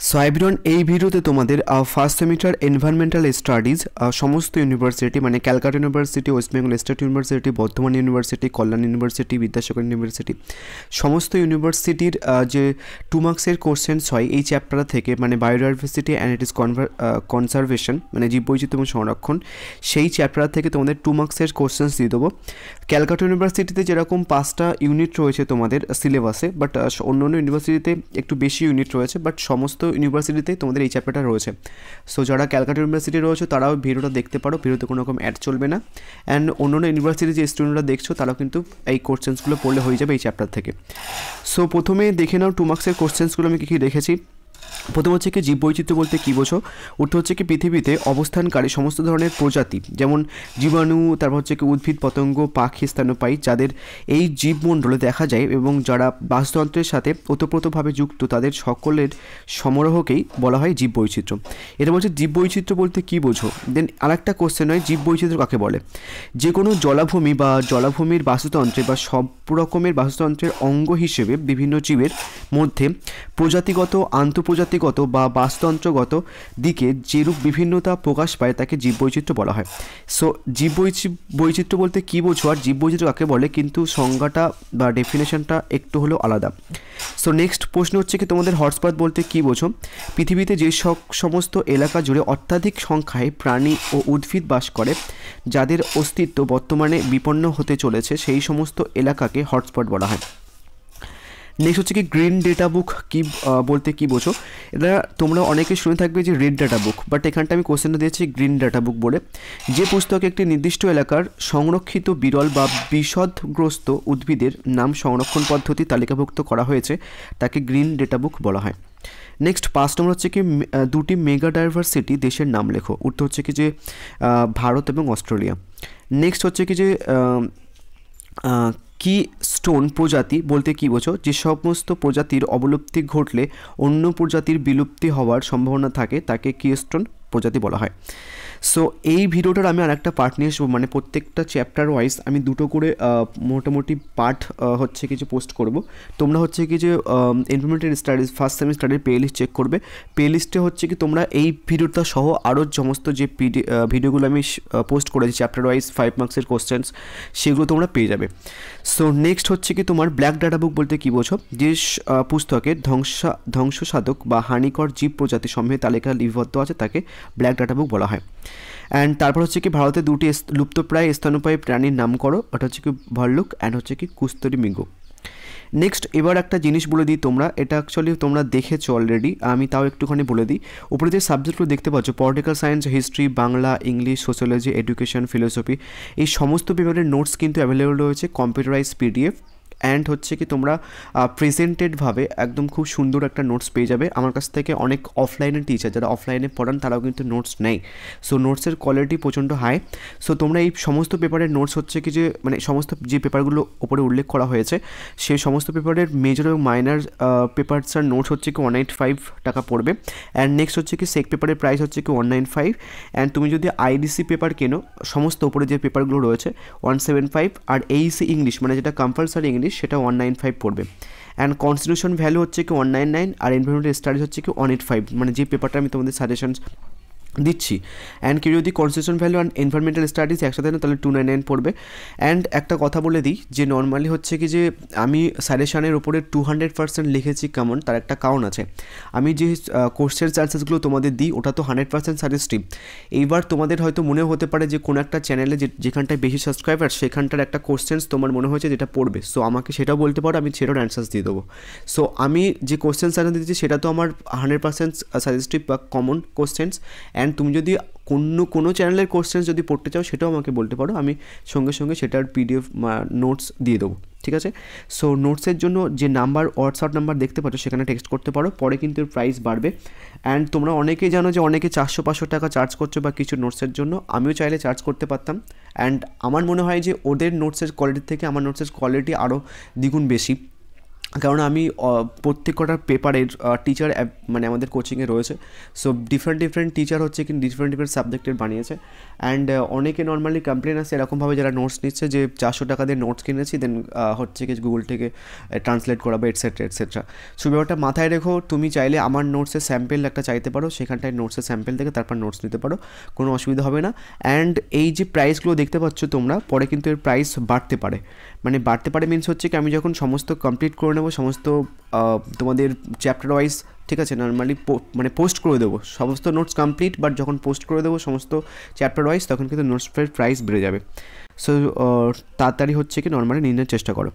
So everyone, এই ভিডিওতে তোমাদের ফার্স্ট সেমিস্টার এনভায়রনমেন্টাল স্টাডিজ সমস্ত ইউনিভার্সিটি মানে Calcutta University, West Bengal State University, Bardhaman University, Kalyan University, Vidyasagar University, সমস্ত ইউনিভার্সিটির যে 2 মার্কসের কোশ্চেন্স হয় এই চ্যাপ্টার থেকে, মানে biodiversity and it is conservation মানে জীববৈচিত্র্য এবং সংরক্ষণ, সেই চ্যাপ্টার থেকে তোমাদের 2 মার্কসের কোশ্চেন্স দিয়ে দেবো। ক্যালকাটা ইউনিভার্সিটিতে যেরকম 5টা ইউনিট রয়েছে তোমাদের সিলেবাসে, বাট অন্য অন্য ইউনিভার্সিটিতে একটু বেশি ইউনিট রয়েছে, বাট সমস্ত ইউনিভার্সিটিতে তোমাদের এই চ্যাপ্টারটা রয়েছে। সো যারা ক্যালকাটা ইউনিভার্সিটি রয়েছে তারাও ভিডিওটা দেখতে পারো, ভিডিওতে কোনো রকম অ্যাড চলবে না। অ্যান্ড অন্য অন্য ইউনিভার্সিটির যে স্টুডেন্টরা দেখছো তারাও কিন্তু এই কোশ্চেন্সগুলো পড়লে হয়ে যাবে এই চ্যাপ্টার থেকে। সো প্রথমে দেখে নাও 2 মার্কসের কোশ্চেন্সগুলো আমি কী রেখেছি। প্রথম হচ্ছে কি জীববৈচিত্র্য বলতে কী বোঝো। উত্তর হচ্ছে কি পৃথিবীতে অবস্থানকারী সমস্ত ধরনের প্রজাতি, যেমন জীবাণু, তারপর হচ্ছে কি উদ্ভিদ, পতঙ্গ, পাখি, স্তন্যপায়ী, যাদের এই জীবমণ্ডলে দেখা যায় এবং যারা বাস্তুতন্ত্রের সাথে ওতপ্রোতভাবে যুক্ত, তাদের সকলের সমারোহকেই বলা হয় জীববৈচিত্র্য। এটা বলছে জীববৈচিত্র্য বলতে কী বোঝো। দেন আরেকটা কোশ্চেন হয় জীববৈচিত্র্য কাকে বলে। যে কোনো জলাভূমি বা জলাভূমির বাস্তুতন্ত্রে বা সব রকমের বাস্তুতন্ত্রের অঙ্গ হিসেবে বিভিন্ন জীবের মধ্যে প্রজাতিগত, আন্তঃপ্রজাতিগত বা বাস্তুতন্ত্রগত দিকে যেরূপ বিভিন্নতা প্রকাশ পায় তাকে জীববৈচিত্র্য বলা হয়। সো জীববৈচিত্র্য বলতে কী বোঝো আর জীববৈচিত্র্য কাকে বলে, কিন্তু সংজ্ঞাটা বা ডেফিনেশনটা একটু হলেও আলাদা। সো নেক্সট প্রশ্ন হচ্ছে কি তোমাদের হটস্পট বলতে কী বোঝো। পৃথিবীতে যে সমস্ত এলাকা জুড়ে অত্যাধিক সংখ্যায় প্রাণী ও উদ্ভিদ বাস করে, যাদের অস্তিত্ব বর্তমানে বিপন্ন হতে চলেছে, সেই সমস্ত এলাকাকে হটস্পট বলা হয়। নেক্সট হচ্ছে কি গ্রিন ডেটা বুক কী বলতে কী বোঝো। এটা তোমরা অনেকে শুনে থাকবে যে রেড ডাটা বুক, বাট এখানটা আমি কোশ্চেনটা দিয়েছি গ্রিন ডাটা বুক বলে। যে পুস্তকে একটি নির্দিষ্ট এলাকার সংরক্ষিত বিরল বা বিষদগ্রস্ত উদ্ভিদের নাম সংরক্ষণ পদ্ধতি তালিকাভুক্ত করা হয়েছে তাকে গ্রিন ডেটা বুক বলা হয়। নেক্সট 5 নম্বর হচ্ছে কি 2টি মেগা ডাইভার্সিটি দেশের নাম লেখো। উত্তর হচ্ছে কি যে ভারত এবং অস্ট্রেলিয়া। নেক্সট হচ্ছে কি যে কি স্টোন প্রজাতি বলতে কী বোঝো। যে সমস্ত প্রজাতির অবলুপ্তি ঘটলে অন্য প্রজাতির বিলুপ্তি হওয়ার সম্ভাবনা থাকে তাকে কি স্টোন প্রজাতি বলা হয়। সো এই ভিডিওটার আমি আরেকটা পার্ট নিয়ে আসবো, মানে প্রত্যেকটা চ্যাপ্টার ওয়াইজ আমি 2টো করে মোটামুটি পার্ট হচ্ছে কি যে পোস্ট করব। তোমরা হচ্ছে কি যে এনভায়রনমেন্টাল স্টাডিজ ফার্স্ট সেমিস্টারের প্লে লিস্ট চেক করবে। প্লে লিস্টে হচ্ছে কি তোমরা এই ভিডিওটা সহ আরও সমস্ত যে ভিডিওগুলো আমি পোস্ট করেছি চ্যাপ্টার ওয়াইজ 5 মার্কসের কোশ্চেন্স, সেগুলো তোমরা পেয়ে যাবে। সো নেক্সট হচ্ছে কি তোমার ব্ল্যাক ডাটা বুক বলতে কী বোঝো। যে পুস্তকে ধ্বংসসাধক বা হানিকর জীব প্রজাতি সমূহের তালিকা লিপিবদ্ধ আছে তাকে ব্ল্যাক ডাটা বুক বলা হয়। অ্যান্ড তারপর হচ্ছে কি ভারতে 2টি লুপ্তপ্রায় স্তন্যপায়ী প্রাণীর নাম করো। ওটা হচ্ছে কি ভল্লুক অ্যান্ড হচ্ছে কি কুস্তরি মৃগ। নেক্সট এবার একটা জিনিস বলে দিই, তোমরা এটা অ্যাকচুয়ালি তোমরা দেখেছো অলরেডি, আমি তাও একটুখানি বলে দিই। উপরে যে সাবজেক্টগুলো দেখতে পাচ্ছ political science, history, Bangla, English, sociology, education, philosophy, এই সমস্ত পেপারের নোটস কিন্তু অ্যাভেলেবল রয়েছে কম্পিউটারাইজ পিডিএফ। অ্যান্ড হচ্ছে কি তোমরা প্রেজেন্টেডভাবে একদম খুব সুন্দর একটা নোটস পেয়ে যাবে। আমার কাছ থেকে অনেক অফলাইনের টিচার যারা অফলাইনে পড়ান তারাও কিন্তু নোটস নেয়। সো নোটসের কোয়ালিটি প্রচণ্ড হাই। সো তোমরা এই সমস্ত পেপারের নোটস হচ্ছে কি যে মানে সমস্ত যে পেপারগুলো ওপরে উল্লেখ করা হয়েছে সেই সমস্ত পেপারের মেজর এবং মাইনার পেপারসের নোটস হচ্ছে কি 185 টাকা পড়বে। অ্যান্ড নেক্সট হচ্ছে কি সেক পেপারের প্রাইস হচ্ছে কি 195। অ্যান্ড তুমি যদি আইডিসি পেপার কেনো সমস্ত ওপরে যে পেপারগুলো রয়েছে 175। আর এইসি ইংলিশ মানে যেটা কম্পালসারি ইংলিশ সেটা 195 পড়বে। অ্যান্ড কনস্টিটিউশন ভ্যালু হচ্ছে কি 199 আর এনভায়রনমেন্টাল স্টাডিজ হচ্ছে কি 185, মানে যে পেপারটা আমি তোমাদের সাজেশন দিচ্ছি। অ্যান্ড কেউ যদি constitution value and environmental studies একসাথে না তাহলে 299 পড়বে। অ্যান্ড একটা কথা বলে দিই যে নর্মালি হচ্ছে কি যে আমি সাজেশনের উপরে 200% লিখেছি কেমন, তার একটা কারণ আছে। আমি যে কোশ্চেন আনসার্সগুলো তোমাদের দিই ওটা তো 100% সাজেস্টিভ। এইবার তোমাদের হয়তো মনে হতে পারে যে কোনো একটা চ্যানেলে যেখানটায় বেশি সাবস্ক্রাইবার সেখানটার একটা কোশ্চেন্স তোমার মনে হয়েছে যেটা পড়বে, সো আমাকে সেটাও বলতে পারো, আমি সেটার অ্যান্সার্স দিয়ে দেবো। সো আমি যে কোশ্চেন্স আনসার দিচ্ছি সেটা তো আমার 100% সাজেস্টিভ বা কমন কোশ্চেন্স। অ্যান্ড তুমি যদি কোনো চ্যানেলের কোশ্চেন্স যদি পড়তে চাও সেটাও আমাকে বলতে পারো, আমি সঙ্গে সঙ্গে সেটার পিডিএফ নোটস দিয়ে দেবো, ঠিক আছে। সো নোটসের জন্য যে নাম্বার হোয়াটসঅ্যাপ নাম্বার দেখতে পাচ্ছ সেখানে টেক্সট করতে পারো, পরে কিন্তু এর প্রাইস বাড়বে। অ্যান্ড তোমরা অনেকেই জানো যে অনেকে 400-500 টাকা চার্জ করছো বা কিছু নোটসের জন্য, আমিও চাইলে চার্জ করতে পারতাম। অ্যান্ড আমার মনে হয় যে ওদের নোটসের কোয়ালিটির থেকে আমার নোটসের কোয়ালিটি আরও দ্বিগুণ বেশি। কারণ আমি প্রত্যেক কটা পেপারের টিচার মানে আমাদের কোচিংয়ে রয়েছে। সো ডিফারেন্ট টিচার হচ্ছে কি ডিফারেন্ট সাবজেক্টের বানিয়েছে। অ্যান্ড অনেকে নর্মালি কমপ্লেন আসছে এরকমভাবে যারা নোটস নিচ্ছে যে 400 টাকা দিয়ে নোটস কিনেছি, দেন হচ্ছে কি গুগল থেকে ট্রান্সলেট করাবো এটসেট্রা। সো ব্যাপারটা মাথায় রেখো, তুমি চাইলে আমার নোটসের স্যাম্পেল একটা চাইতে পারো, সেখানটায় নোটসের স্যাম্পেল থেকে তারপর নোটস নিতে পারো, কোনো অসুবিধা হবে না। অ্যান্ড এই যে প্রাইসগুলো দেখতে পাচ্ছ তোমরা, পরে কিন্তু এর প্রাইস বাড়তে পারে। মানে বাড়তে পারে মিনস হচ্ছে কি আমি যখন সমস্ত কমপ্লিট করে নেবো, সমস্ত তোমাদের চ্যাপ্টার ওয়াইজ, ঠিক আছে, নর্মালি মানে পোস্ট করে দেবো সমস্ত নোটস কমপ্লিট, বাট যখন পোস্ট করে দেবো সমস্ত চ্যাপ্টার ওয়াইজ, তখন কিন্তু নোটসের প্রাইস বেড়ে যাবে। সো তাড়াতাড়ি হচ্ছে কি নর্মালি নির্ণয়ের চেষ্টা করো।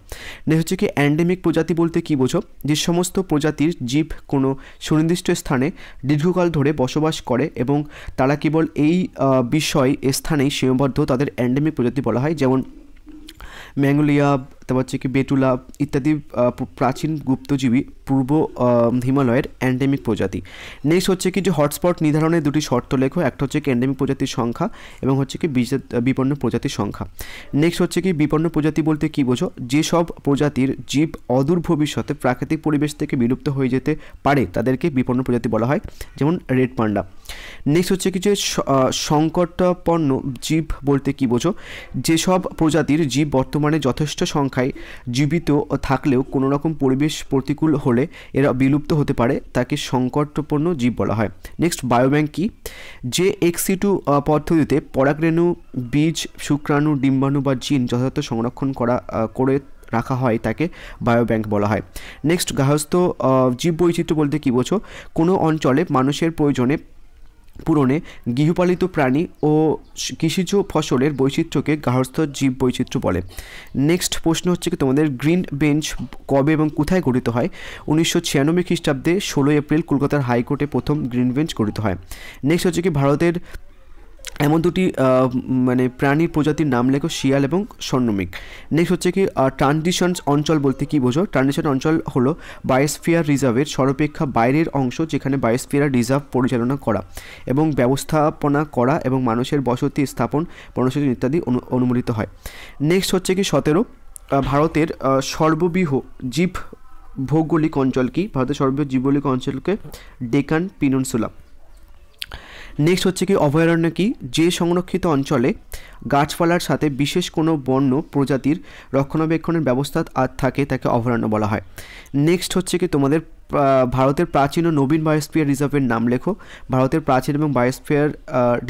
নেক্সট হচ্ছে কি এন্ডেমিক প্রজাতি বলতে কী বোঝো? যে সমস্ত প্রজাতির জীব কোনো সুনির্দিষ্ট স্থানে দীর্ঘকাল ধরে বসবাস করে এবং তারা কেবল এই স্থানেই সীমাবদ্ধ, তাদের এন্ডেমিক প্রজাতি বলা হয়। যেমন ম্যাঙ্গোলিয়া, তারপর হচ্ছে কি বেটুলা ইত্যাদি প্রাচীন গুপ্তজীবী পূর্ব হিমালয়ের এন্ডেমিক প্রজাতি। নেক্সট হচ্ছে কি যে হটস্পট নির্ধারণের দুটি শর্ত লেখো, একটা হচ্ছে কি এন্ডেমিক প্রজাতির সংখ্যা এবং হচ্ছে কি বিপন্ন প্রজাতির সংখ্যা। নেক্সট হচ্ছে কি বিপন্ন প্রজাতি বলতে কী বোঝো? যেসব প্রজাতির জীব অদূর ভবিষ্যতে প্রাকৃতিক পরিবেশ থেকে বিলুপ্ত হয়ে যেতে পারে তাদেরকে বিপন্ন প্রজাতি বলা হয়, যেমন রেড পান্ডা। নেক্সট হচ্ছে কি যে সংকটাপন্ন জীব বলতে কী বোঝো? যেসব প্রজাতির জীব বর্তমানে যথেষ্ট সংখ্যায় জীবিত থাকলেও কোনো রকম পরিবেশ প্রতিকূল হলে এরা বিলুপ্ত হতে পারে, তাকে সংকটাপন্ন জীব বলা হয়। নেক্সট বায়োব্যাংক কি? যে এক্স-সিটু পদ্ধতিতে পরাগরেণু, বীজ, শুক্রাণু, ডিম্বাণু বা জিন যথাযথ সংরক্ষণ করে রাখা হয় তাকে বায়োব্যাংক বলা হয়। নেক্সট গার্হস্থ্য জীববৈচিত্র্য বলতে কী বোঝো? কোনো অঞ্চলে মানুষের প্রয়োজনে পূরণে গৃহপালিত প্রাণী ও কৃষিজ ফসলের বৈচিত্র্যকে গার্হস্থ্য জীব বৈচিত্র্য বলে। নেক্সট প্রশ্ন হচ্ছে কি তোমাদের গ্রিন বেঞ্চ কবে এবং কোথায় গঠিত হয়? 1996 খ্রিস্টাব্দে 16 এপ্রিল কলকাতার হাইকোর্টে প্রথম গ্রিন বেঞ্চ গঠিত হয়। নেক্সট হচ্ছে কি ভারতের এমন দুটি মানে প্রাণীর প্রজাতির নাম লেখো, শিয়াল এবং স্বর্ণমিক। নেক্সট হচ্ছে কি ট্রানজিশন অঞ্চল বলতে কী বোঝো? ট্রানজিশন অঞ্চল হলো বায়োস্ফিয়ার রিজার্ভের সর্বাপেক্ষা বাইরের অংশ, যেখানে বায়োস্ফিয়ার রিজার্ভ পরিচালনা করা এবং ব্যবস্থাপনা করা এবং মানুষের বসতি স্থাপন, বনসংযোগ ইত্যাদি অনুমোদিত হয়। নেক্সট হচ্ছে কি 17 ভারতের সর্ববৃহৎ জীব ভৌগোলিক অঞ্চল কি? ভারতের সর্ববৃহৎ জীবভৌগোলিক অঞ্চলকে ডেকান পেনিনসুলা। নেক্সট হচ্ছে কি অভয়ারণ্য কি? যে সংরক্ষিত অঞ্চলে গাছপালার সাথে বিশেষ কোনো বন্য প্রজাতির রক্ষণাবেক্ষণের ব্যবস্থা থাকে তাকে অভয়ারণ্য বলা হয়। নেক্সট হচ্ছে কি তোমাদের ভারতের প্রাচীন ও নবীন বায়োস্ফিয়ার রিজার্ভের নাম লেখো। ভারতের প্রাচীন এবং বায়োস্ফিয়ার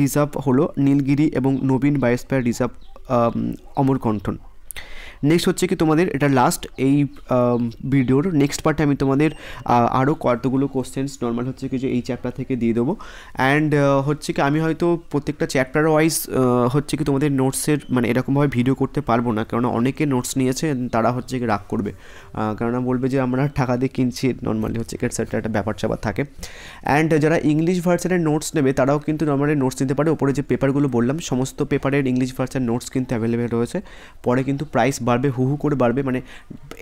রিজার্ভ হলো নীলগিরি এবং নবীন বায়োস্ফিয়ার রিজার্ভ অমরকণ্ঠন। নেক্সট হচ্ছে কি তোমাদের এটা লাস্ট এই ভিডিওর নেক্সট পার্টে আমি তোমাদের আরও কতগুলো কোশ্চেন্স নর্মাল হচ্ছে কি যে এই চ্যাপ্টার থেকে দিয়ে দেবো। অ্যান্ড হচ্ছে কি আমি হয়তো প্রত্যেকটা চ্যাপ্টার ওয়াইজ হচ্ছে কি তোমাদের নোটসের মানে এরকমভাবে ভিডিও করতে পারবো না, কারণ অনেকে নোটস নিয়েছে, তারা হচ্ছে কি রাগ করবে, কেননা বলবে যে আমরা টাকা দিয়ে কিনছি নর্মালি হচ্ছে কি সেটা একটা ব্যাপার স্যাপার থাকে। অ্যান্ড যারা ইংলিশ ভার্সনের নোটস নেবে তারাও কিন্তু নর্মালি নোটস নিতে পারে। ওপরে যে পেপারগুলো বললাম সমস্ত পেপারের ইংলিশ ভার্সন নোটস কিন্তু অ্যাভেলেবেল রয়েছে। পরে কিন্তু প্রাইস বাড়বে, হু করে বাড়বে, মানে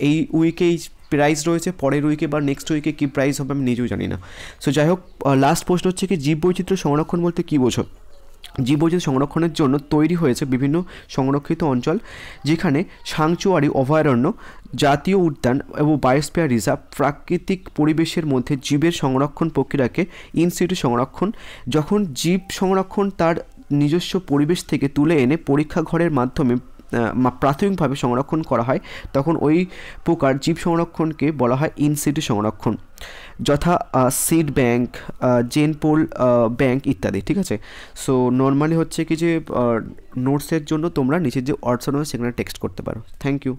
এই উইকেই প্রাইস রয়েছে, পরের উইকে বা নেক্সট উইকে কী প্রাইস হবে আমি নিজেও জানি না। সো যাই হোক, লাস্ট প্রশ্ন হচ্ছে কি জীববৈচিত্র্য সংরক্ষণ বলতে কী বোঝো? জীববৈচিত্র্য সংরক্ষণের জন্য তৈরি হয়েছে বিভিন্ন সংরক্ষিত অঞ্চল, যেখানে সাংচুয়ারি, অভয়ারণ্য, জাতীয় উদ্যান এবং বায়োস্ফিয়ার রিজার্ভ প্রাকৃতিক পরিবেশের মধ্যে জীবের সংরক্ষণ প্রক্রিয়াকে ইন সিটু সংরক্ষণ। যখন জীব সংরক্ষণ তার নিজস্ব পরিবেশ থেকে তুলে এনে পরীক্ষাঘরের মাধ্যমে প্রাথমিকভাবে সংরক্ষণ করা হয়, তখন ওই প্রকার জীব সংরক্ষণকে বলা হয় ইন সিটু সংরক্ষণ, যথা সিড ব্যাংক, জেনপোল ব্যাংক ইত্যাদি। ঠিক আছে, সো নর্মালি হচ্ছে কি যে নোটসের জন্য তোমরা নিচের যে অপশন আছে সেখানে টেক্সট করতে পারো। Thank you.